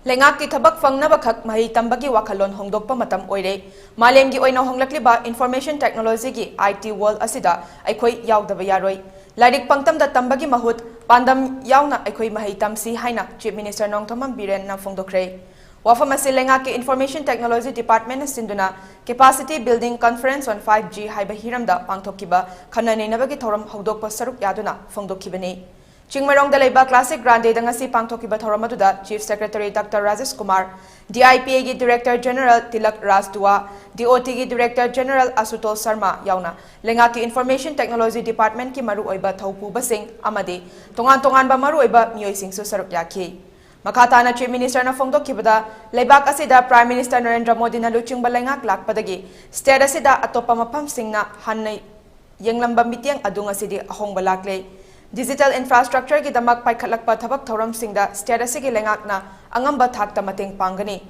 Leingakki thabak fangnaba khak mahei tambagi wakhallon hongdokpa matam oire. Malem gi oina honglakliba information technology gi IT world asida eikhoi yaodaba yaroi. Lairik pangtamda tambagi mahut pandam yaona eikhoi mahei tamsi haina Chief Minister Nongthombam Biren na fongdokhre. Wafam ase Leingakki Information Technology Department sinduna Capacity Building Conference on 5G haiba hiramda pangthokkiba khana neinabagi thoram hongdokpa saruk yaduna fongdokhibani. Chingmarong Dalaiba Classic Grande Dangasi Pangtokiba Thoramaduda, Chief Secretary Dr. Rajesh Kumar, DIPA gi Director General Tilak Rasdua, DOT gi Director General Asuto Sharma Yaona, Leingakki Information Technology Department ki Maru Oiba Thaupu Basing Amadi, Tongan ba Maru Oiba Mioy Sing Su Saruk Yaki. Makatana Chief Minister na Fongdokhibada, Laibak asida Prime Minister Narendra Modi na luching balengak lakpadagi, State asida atopa mapam sing na hanay yenglamba mitiang adung asidi ahong balakle. Digital infrastructure ki damak paikhatlakpa thabak thoram singda state asigi lengakna angamba thakta mateng pangani.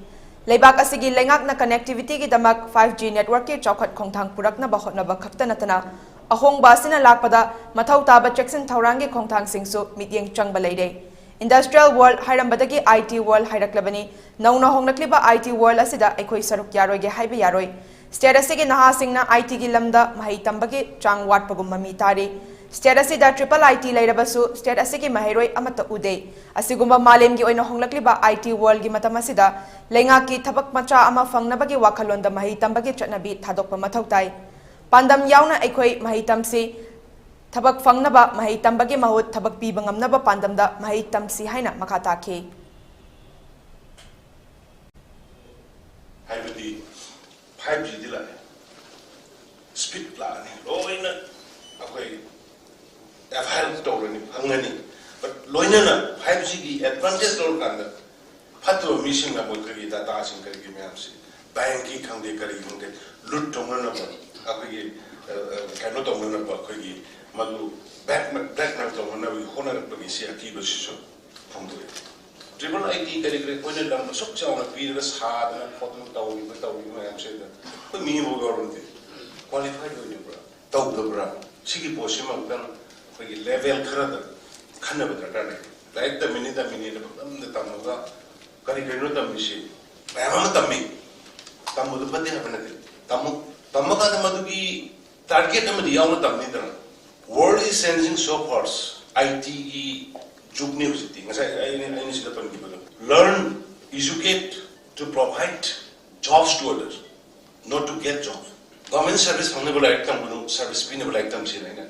Leibak asigi lengakna connectivity ki damak 5G network ki chawkhat khongthang purakna ba hotnaba khakta natana ahong basina lakpada mathau taba checksin thaurangi khongthang singsu mityeng changba leire. Industrial world hairambadagi IT world hairaklabani nauna honglakliba IT world asida eikhoi saruk yaroi ge haiba yaroi. State asigi naha singna IT gi lamda mahei tambagi chang watpagum mami tari. State asida triple IT lairabasu state asigi maheroi amata ude asigumba malem gi oina honglakliba IT world gi matam asida Leingakki thabak macha ama fangnabagi wakhallon da mahei tambagi chatnabi thadokpa mathau tai pandam yaona eikhoi mahei tamsi thabak fangnaba mahei tambagi mahut thabak piba ngamnaba pandam da mahei tamsi haina makata ke haibadi 5G dila speed plan loina akoi FHL tawrani hangani but loinana 5G gi advantage tawr kanda phatro mission na bolkari data sing kari gi myamsi banking khangde kari hungde lut tawrana ba akoi kano tawrana ba akoi gi malu back na tawrana bi honar ba gi si aki ba siso phongde triple IT kari kari koina dam sok chawna pi ra sa na photo tawri ba tawri myamse da ko mi bo gorunde qualified hoine bra taw da bra sigi posima kan level khara khana badra like the minute the tamuga kari keno tamisi bayama tammi tamu the bade habanati tamuga the madugi target amadi yauna tamni dana world is sensing so fast IT jugni husiti ngasai I sida pan gibo learn educate to provide jobs to others not to get jobs government service honable item service pinable item si naina